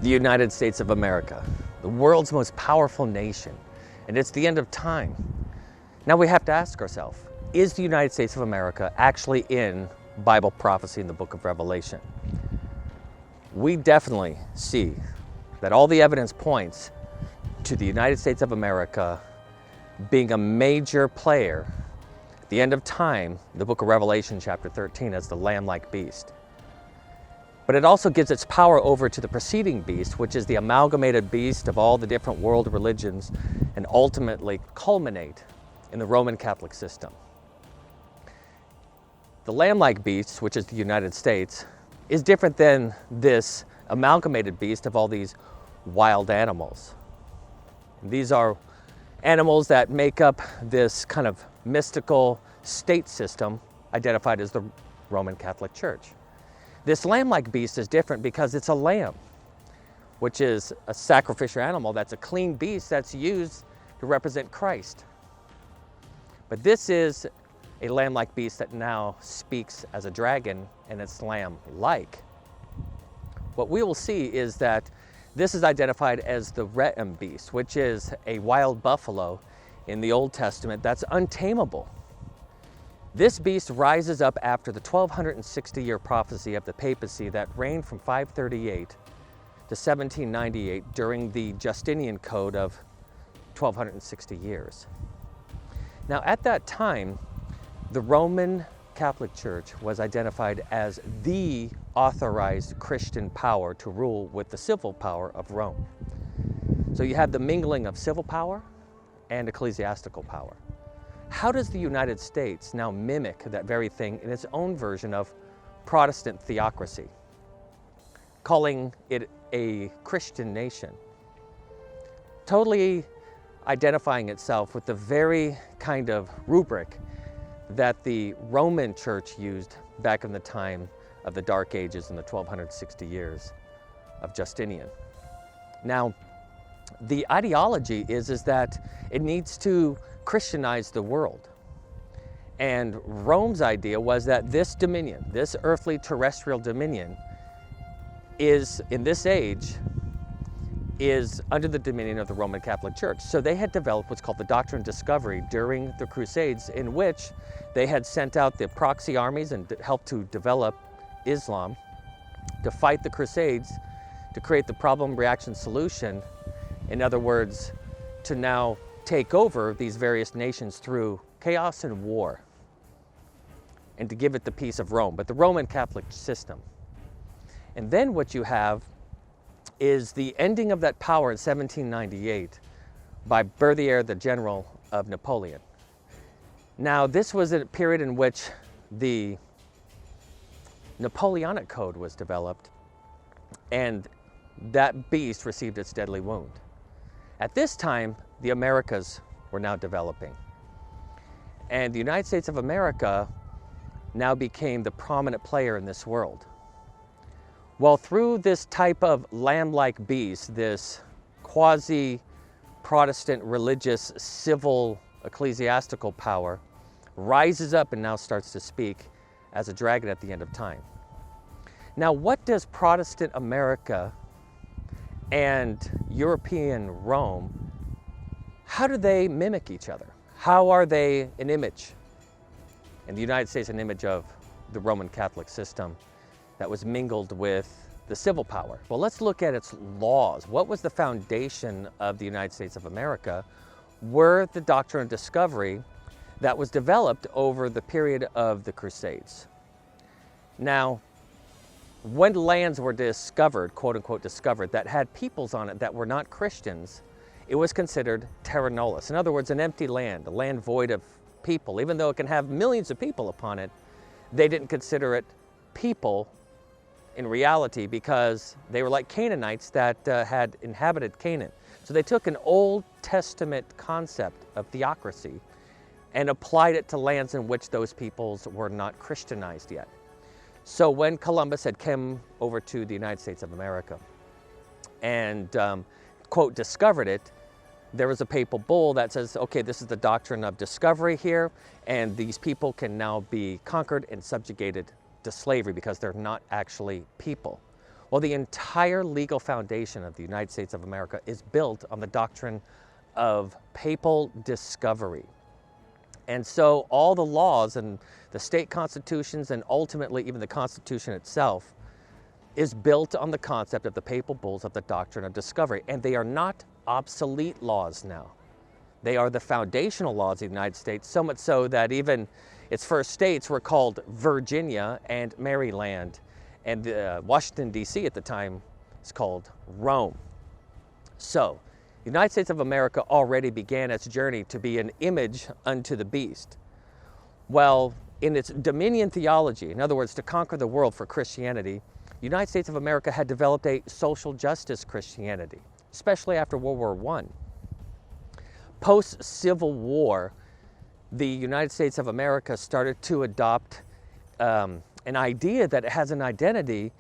the United States of America, the world's most powerful nation, and it's the end of time. Now we have to ask ourselves, is the United States of America actually in Bible prophecy in the book of Revelation? We definitely see that all the evidence points to the United States of America being a major player at the end of time, the book of Revelation chapter 13, as the lamb-like beast. But it also gives its power over to the preceding beast, which is the amalgamated beast of all the different world religions, and ultimately culminate in the Roman Catholic system. The lamb-like beast, which is the United States, is different than this amalgamated beast of all these wild animals. These are animals that make up this kind of mystical state system identified as the Roman Catholic Church. This lamb-like beast is different because it's a lamb, which is a sacrificial animal that's a clean beast that's used to represent Christ. But this is a lamb-like beast that now speaks as a dragon, and it's lamb-like. What we will see is that this is identified as the Re'em beast, which is a wild buffalo in the Old Testament that's untamable. This beast rises up after the 1260-year prophecy of the Papacy that reigned from 538 to 1798 during the Justinian Code of 1260 years. Now at that time, the Roman Catholic Church was identified as the authorized Christian power to rule with the civil power of Rome. So you have the mingling of civil power and ecclesiastical power. How does the United States now mimic that very thing in its own version of Protestant theocracy, calling it a Christian nation, totally identifying itself with the very kind of rubric that the Roman Church used back in the time of the Dark Ages in the 1260 years of Justinian? Now, the ideology is that it needs to Christianize the world. And Rome's idea was that this dominion, this earthly terrestrial dominion, is, in this age, is under the dominion of the Roman Catholic Church. So they had developed what's called the Doctrine of Discovery during the Crusades, in which they had sent out the proxy armies and helped to develop Islam to fight the Crusades, to create the problem-reaction solution. In other words, to now take over these various nations through chaos and war, and to give it the peace of Rome, but the Roman Catholic system. And then what you have is the ending of that power in 1798 by Berthier, the general of Napoleon. Now, this was a period in which the Napoleonic Code was developed, and that beast received its deadly wound. At this time, the Americas were now developing. And the United States of America now became the prominent player in this world. Well, through this type of lamb-like beast, this quasi-Protestant religious civil ecclesiastical power rises up and now starts to speak as a dragon at the end of time. Now, what does Protestant America and European Rome, how do they mimic each other? How are they an image? In the United States, an image of the Roman Catholic system that was mingled with the civil power. Well, let's look at its laws. What was the foundation of the United States of America? Were the Doctrine of Discovery that was developed over the period of the Crusades. Now, when lands were discovered, quote unquote discovered, that had peoples on it that were not Christians, it was considered Terra Nullius. In other words, an empty land, a land void of people. Even though it can have millions of people upon it, they didn't consider it people in reality because they were like Canaanites that had inhabited Canaan. So they took an Old Testament concept of theocracy and applied it to lands in which those peoples were not Christianized yet. So when Columbus had come over to the United States of America and, quote, discovered it, there was a papal bull that says, okay, this is the Doctrine of Discovery here, and these people can now be conquered and subjugated to slavery because they're not actually people. Well, the entire legal foundation of the United States of America is built on the doctrine of papal discovery. And so all the laws and the state constitutions and ultimately even the Constitution itself is built on the concept of the papal bulls of the Doctrine of Discovery. And they are not obsolete laws now. They are the foundational laws of the United States, so much so that even its first states were called Virginia and Maryland. And Washington, D.C. at the time is called Rome. So, the United States of America already began its journey to be an image unto the beast. Well, in its dominion theology, in other words, to conquer the world for Christianity, the United States of America had developed a social justice Christianity, especially after World War I. Post-Civil War, the United States of America started to adopt an idea that it has an identity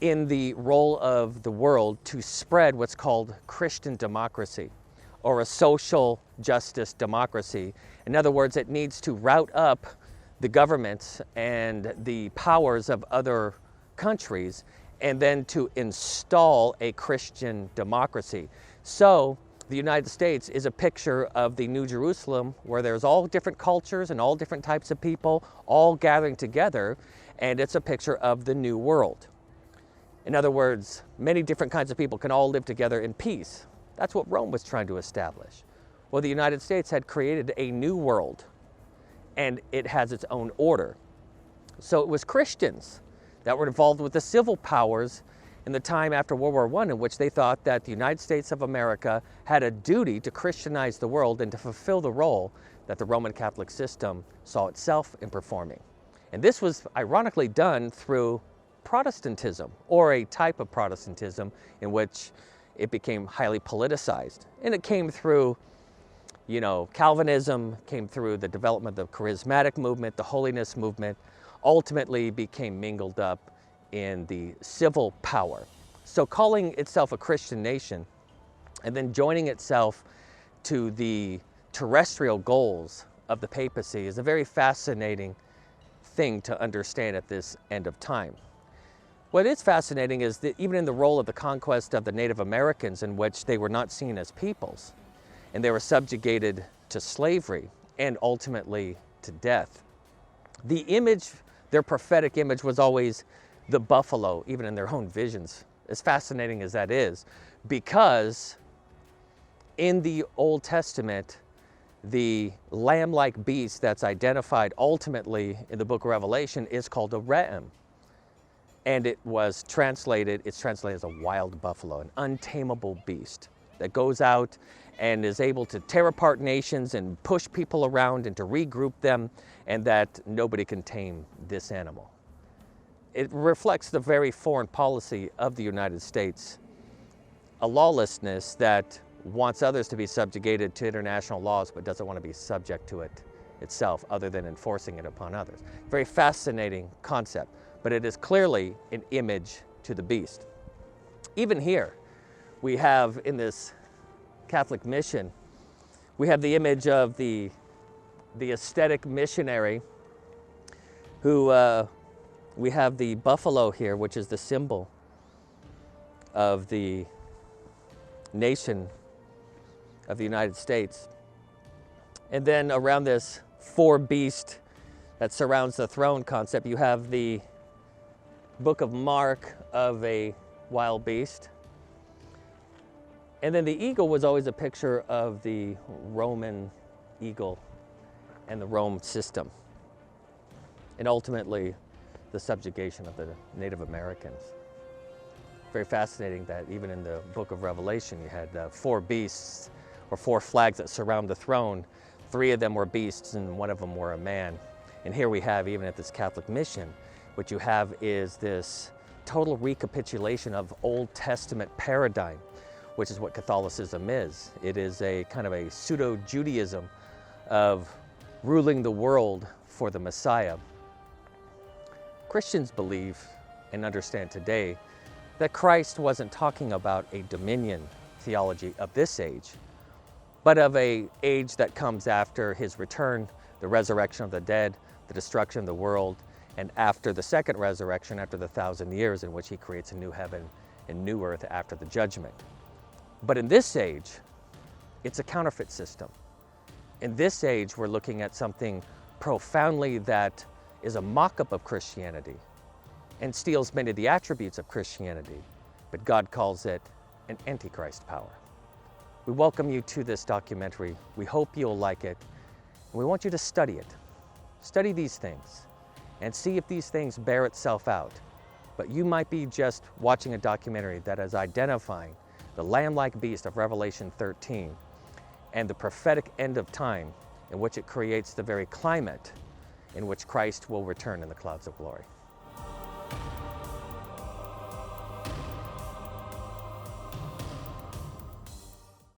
in the role of the world to spread what's called Christian democracy, or a social justice democracy. In other words, it needs to route up the governments and the powers of other countries and then to install a Christian democracy. So the United States is a picture of the New Jerusalem where there's all different cultures and all different types of people all gathering together, and it's a picture of the New World. In other words, many different kinds of people can all live together in peace. That's what Rome was trying to establish. Well, the United States had created a new world, and it has its own order. So it was Christians that were involved with the civil powers in the time after World War I, in which they thought that the United States of America had a duty to Christianize the world and to fulfill the role that the Roman Catholic system saw itself in performing. And this was ironically done through Protestantism, or a type of Protestantism in which it became highly politicized. And it came through, Calvinism, came through the development of the charismatic movement, the holiness movement, ultimately became mingled up in the civil power. So calling itself a Christian nation and then joining itself to the terrestrial goals of the papacy is a very fascinating thing to understand at this end of time. What is fascinating is that even in the role of the conquest of the Native Americans, in which they were not seen as peoples and they were subjugated to slavery and ultimately to death, the image, their prophetic image, was always the buffalo, even in their own visions, as fascinating as that is, because in the Old Testament, the lamb-like beast that's identified ultimately in the book of Revelation is called a re'em. And it's translated as a wild buffalo, an untamable beast that goes out and is able to tear apart nations and push people around and to regroup them, and that nobody can tame this animal. It reflects the very foreign policy of the United States, a lawlessness that wants others to be subjugated to international laws but doesn't want to be subject to it itself other than enforcing it upon others. Very fascinating concept, but it is clearly an image to the beast. Even here, we have in this Catholic mission, we have the image of the ascetic missionary who, we have the buffalo here, which is the symbol of the nation of the United States. And then around this four beast that surrounds the throne concept, you have the book of Mark of a wild beast. And then the eagle was always a picture of the Roman eagle and the Rome system. And ultimately, the subjugation of the Native Americans. Very fascinating that even in the book of Revelation, you had four beasts or four flags that surround the throne. Three of them were beasts and one of them were a man. And here we have, even at this Catholic mission, what you have is this total recapitulation of Old Testament paradigm, which is what Catholicism is. It is a kind of a pseudo-Judaism of ruling the world for the Messiah. Christians believe and understand today that Christ wasn't talking about a dominion theology of this age, but of an age that comes after his return, the resurrection of the dead, the destruction of the world, and after the second resurrection, after the 1,000 years in which he creates a new heaven and new earth after the judgment. But in this age, it's a counterfeit system. In this age, we're looking at something profoundly that is a mock-up of Christianity and steals many of the attributes of Christianity, but God calls it an antichrist power. We welcome you to this documentary. We hope you'll like it. And we want you to study it. Study these things and see if these things bear itself out. But you might be just watching a documentary that is identifying the lamb-like beast of Revelation 13 and the prophetic end of time in which it creates the very climate in which Christ will return in the clouds of glory.